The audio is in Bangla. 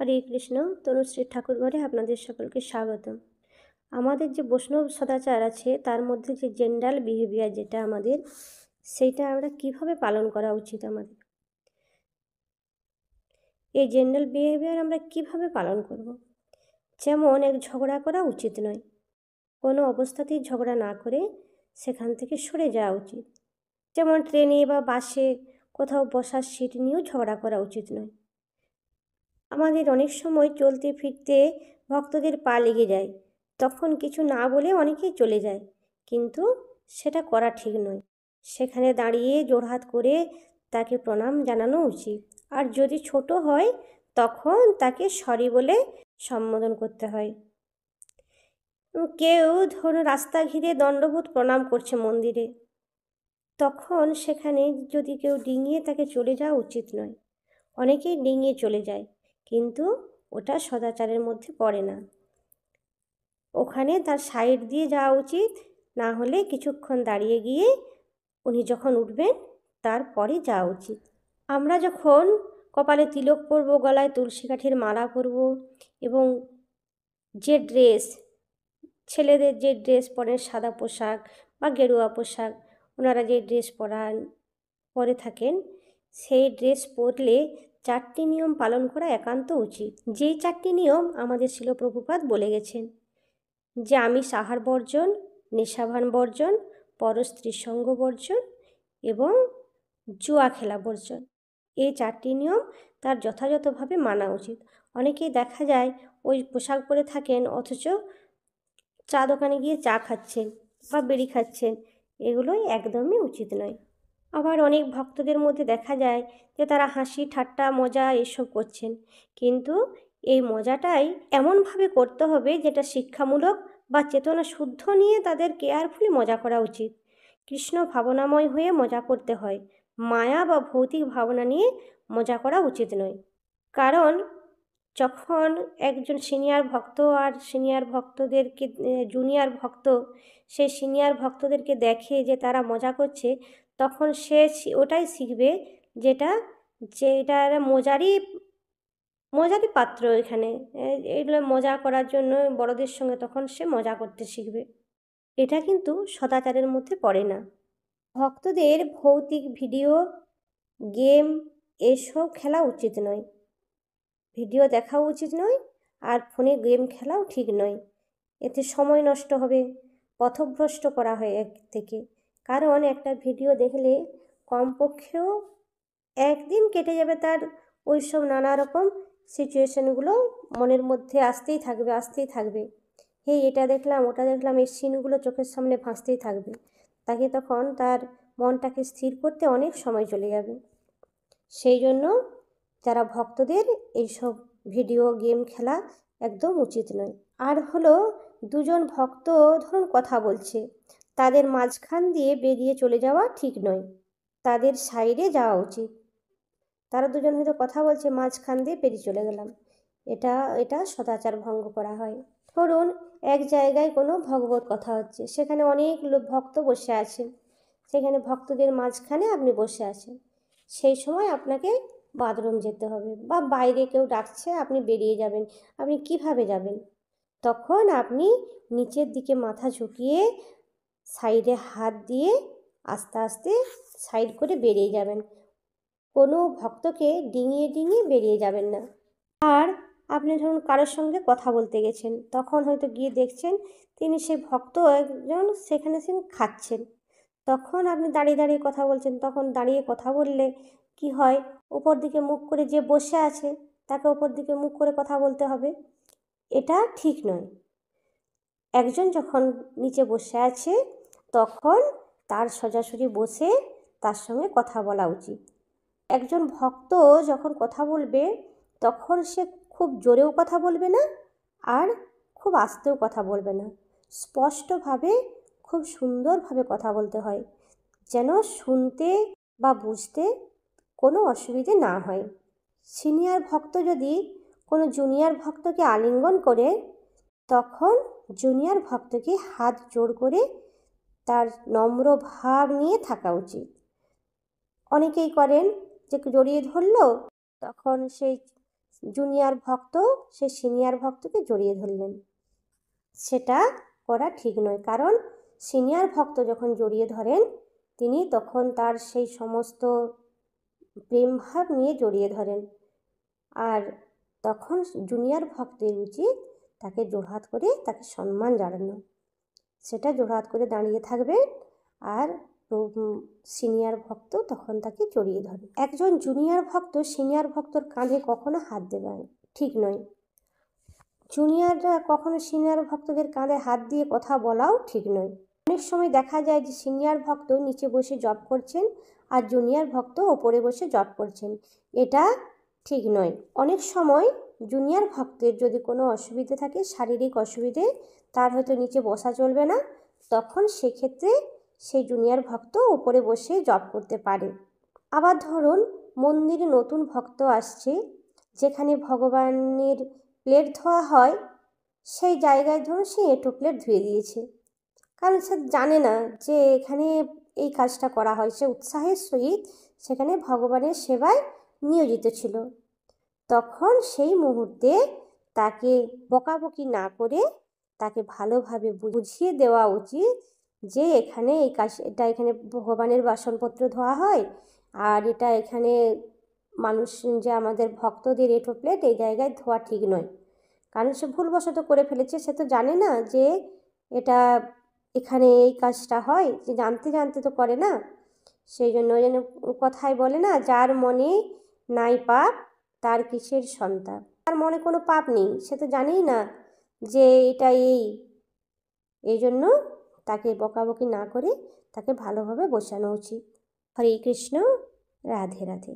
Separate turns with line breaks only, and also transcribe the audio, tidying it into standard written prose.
হরে কৃষ্ণ। তনুশ্রী ঠাকুর ঘরে আপনাদের সকলকে স্বাগতম। আমাদের যে বৈষ্ণব সদাচার আছে তার মধ্যে যে জেনারেল বিহেভিয়ার যেটা আমাদের, সেইটা আমরা কিভাবে পালন করা উচিত আমাদের। এই জেনারেল বিহেভিয়ার আমরা কিভাবে পালন করব। যেমন ঝগড়া করা উচিত নয়, কোনো অবস্থাতেই ঝগড়া না করে সেখান থেকে সরে যাওয়া উচিত। যেমন ট্রেনে বা বাসে কোথাও বসার সিট নিয়েও ঝগড়া করা উচিত নয়। আমাদের অনেক সময় চলতে ফিরতে ভক্তদের পা লেগে যায়, তখন কিছু না বলে অনেকেই চলে যায়, কিন্তু সেটা করা ঠিক নয়। সেখানে দাঁড়িয়ে জোড়হাত করে তাকে প্রণাম জানানো উচিত। আর যদি ছোট হয় তখন তাকে সরি বলে সম্বোধন করতে হয়। কেউ ধরুন রাস্তা ঘিরে দণ্ডবোধ প্রণাম করছে মন্দিরে, তখন সেখানে যদি কেউ ডিঙিয়ে তাকে চলে যাওয়া উচিত নয়। অনেকেই ডিঙিয়ে চলে যায়, কিন্তু ওটা সদাচারের মধ্যে পড়ে না। ওখানে তার সাইড দিয়ে যাওয়া উচিত, না হলে কিছুক্ষণ দাঁড়িয়ে গিয়ে উনি যখন উঠবেন তারপরে যাওয়া উচিত। আমরা যখন কপালে তিলক পরব, গলায় তুলসী কাঠির মালা পরব, এবং যে ড্রেস, ছেলেদের যে ড্রেস পরেন সাদা পোশাক বা গেরুয়া পোশাক, ওনারা যে ড্রেস পরে থাকেন, সেই ড্রেস পরলে 4টি নিয়ম পালন করা একান্ত উচিত। যেই 4টি নিয়ম আমাদের শিল প্রভুপাদ বলে গেছেন, যে আমিষ আহার বর্জন, নেশাভান বর্জন, পরস্ত্রীর সঙ্গ বর্জন এবং জুয়া খেলা বর্জন। এই 4টি নিয়ম তার যথাযথভাবে মানা উচিত। অনেকেই দেখা যায় ওই পোশাক পরে থাকেন, অথচ চা দোকানে গিয়ে চা খাচ্ছেন বা বিড়ি খাচ্ছেন। এগুলোই একদমই উচিত নয়। আবার অনেক ভক্তদের মধ্যে দেখা যায় যে তারা হাসি ঠাট্টা মজা এসব করছেন, কিন্তু এই মজাটাই এমনভাবে করতে হবে যেটা শিক্ষামূলক বা চেতনা শুদ্ধ নিয়ে তাদের কেয়ারফুলি মজা করা উচিত। কৃষ্ণ ভাবনাময় হয়ে মজা করতে হয়, মায়া বা ভৌতিক ভাবনা নিয়ে মজা করা উচিত নয়। কারণ যখন একজন সিনিয়র ভক্ত আর সিনিয়র ভক্তদেরকে, জুনিয়র ভক্ত সেই সিনিয়র ভক্তদেরকে দেখে যে তারা মজা করছে, তখন সে ওটাই শিখবে যেটা মজারই পাত্র। এখানে এগুলো মজা করার জন্য বড়দের সঙ্গে তখন সে মজা করতে শিখবে। এটা কিন্তু সদাচারের মধ্যে পড়ে না। ভক্তদের ভৌতিক ভিডিও গেম এসব খেলা উচিত নয়, ভিডিও দেখাও উচিত নয়, আর ফোনে গেম খেলাও ঠিক নয়। এতে সময় নষ্ট হবে, পথভ্রষ্ট করা হয় এক থেকে। কারণ একটা ভিডিও দেখলে কমপক্ষেও একদিন কেটে যাবে তার ওইসব নানা রকম সিচুয়েশানগুলো মনের মধ্যে আসতেই থাকবে। হেই এটা দেখলাম ওটা দেখলাম, এই সিনগুলো চোখের সামনে ভাসতেই থাকবে। তাকে তখন তার মনটাকে স্থির করতে অনেক সময় চলে যাবে। সেই জন্য যারা ভক্তদের এইসব ভিডিও গেম খেলা একদম উচিত নয়। আর হলো, দুজন ভক্ত ধরুন কথা বলছে, তাদের মাঝখান দিয়ে বেরিয়ে চলে যাওয়া ঠিক নয়, তাদের সাইডে যাওয়া উচিত। তারা দুজন হয়তো কথা বলছে, মাঝখান দিয়ে পেরিয়ে চলে গেলাম, এটা সদাচার ভঙ্গ করা হয়। ধরুন এক জায়গায় কোনো ভগবত কথা হচ্ছে, সেখানে অনেক ভক্ত বসে আছেন, সেখানে ভক্তদের মাঝখানে আপনি বসে আছেন। সেই সময় আপনাকে বাথরুম যেতে হবে বা বাইরে কেউ ডাকছে, আপনি বেরিয়ে যাবেন। আপনি কিভাবে যাবেন? তখন আপনি নিচের দিকে মাথা ঝুঁকিয়ে সাইডে হাত দিয়ে আস্তে আস্তে সাইড করে বেরিয়ে যাবেন। কোনো ভক্তকে ডিঙিয়ে বেরিয়ে যাবেন না। আর আপনি ধরুন কারোর সঙ্গে কথা বলতে গেছেন, তখন হয়তো গিয়ে দেখছেন সেই ভক্ত একজন সেখানে খাচ্ছেন, তখন আপনি দাঁড়িয়ে কথা বলছেন। তখন দাঁড়িয়ে কথা বললে কি হয়, ওপর দিকে মুখ করে যে বসে আছে তাকে ওপর দিকে মুখ করে কথা বলতে হবে, এটা ঠিক নয়। একজন যখন নিচে বসে আছে তখন তার সোজাসুজি বসে তার সঙ্গে কথা বলা উচিত। একজন ভক্ত যখন কথা বলবে তখন সে খুব জোরেও কথা বলবে না, আর খুব আস্তেও কথা বলবে না। স্পষ্টভাবে খুব সুন্দরভাবে কথা বলতে হয়, যেন শুনতে বা বুঝতে কোনো অসুবিধে না হয়। সিনিয়র ভক্ত যদি কোনো জুনিয়র ভক্তকে আলিঙ্গন করে, তখন জুনিয়র ভক্তকে হাত জোর করে তার নম্র ভাব নিয়ে থাকা উচিত। অনেকেই করেন যে জড়িয়ে ধরলো, তখন সেই জুনিয়র ভক্ত সে সিনিয়র ভক্তকে জড়িয়ে ধরলেন। সেটা করা ঠিক নয়, কারণ সিনিয়র ভক্ত যখন জড়িয়ে ধরেন তিনি তখন তার সেই সমস্ত প্রেমভাব নিয়ে জড়িয়ে ধরেন, আর তখন জুনিয়র ভক্তের উচিত তাকে জোড়হাত করে তাকে সম্মান জানানো। সেটা জোড়হাত করে দাঁড়িয়ে থাকবে, আর সিনিয়র ভক্ত তখন তাকে জড়িয়ে ধরে। একজন জুনিয়র ভক্ত সিনিয়র ভক্তর কাঁধে কখনো হাত দেবে ঠিক নয়। জুনিয়ররা কখনো সিনিয়র ভক্তদের কাঁধে হাত দিয়ে কথা বলাও ঠিক নয়। অনেক সময় দেখা যায় যে সিনিয়র ভক্ত নিচে বসে জপ করছেন আর জুনিয়র ভক্ত ওপরে বসে জপ করছেন, এটা ঠিক নয়। অনেক সময় জুনিয়র ভক্তের যদি কোনো অসুবিধে থাকে, শারীরিক অসুবিধে, তার হয়তো নিচে বসা চলবে না, তখন সেক্ষেত্রে সেই জুনিয়র ভক্ত ওপরে বসে জপ করতে পারে। আবার ধরুন মন্দিরে নতুন ভক্ত আসছে, যেখানে ভগবানের প্লেট ধোয়া হয়, সেই জায়গায় ধরুন সে এঁটো প্লেট ধুয়ে দিয়েছে, কারণ সে জানে না যে এখানে এই কাজটা করা হয়। সে উৎসাহের সহিত সেখানে ভগবানের সেবায় নিয়োজিত ছিল। তখন সেই মুহূর্তে তাকে বকাবকি না করে তাকে ভালোভাবে বুঝিয়ে দেওয়া উচিত যে এখানে এই কাজ, এটা এখানে ভগবানের বাসনপত্র ধোয়া হয়, আর এটা এখানে মানুষ যে আমাদের ভক্তদের এঁটো প্লেট এই জায়গায় ধোয়া ঠিক নয়। কারণ সে ভুলবশত করে ফেলেছে, সে তো জানে না যে এটা এখানে এই কাজটা হয়, যে জানতে জানতে তো করে না। সেই জন্য ওই জন্য কথায় বলে না, যার মনে নাই পাপ তার কিসের সন্তাপ। তার মনে কোনো পাপ নেই, সে তো জানেই না যে এটা এই জন্য তাকে বকাবকি না করে তাকে ভালোভাবে বোঝানো উচিত। হরে কৃষ্ণ, রাধে রাধে।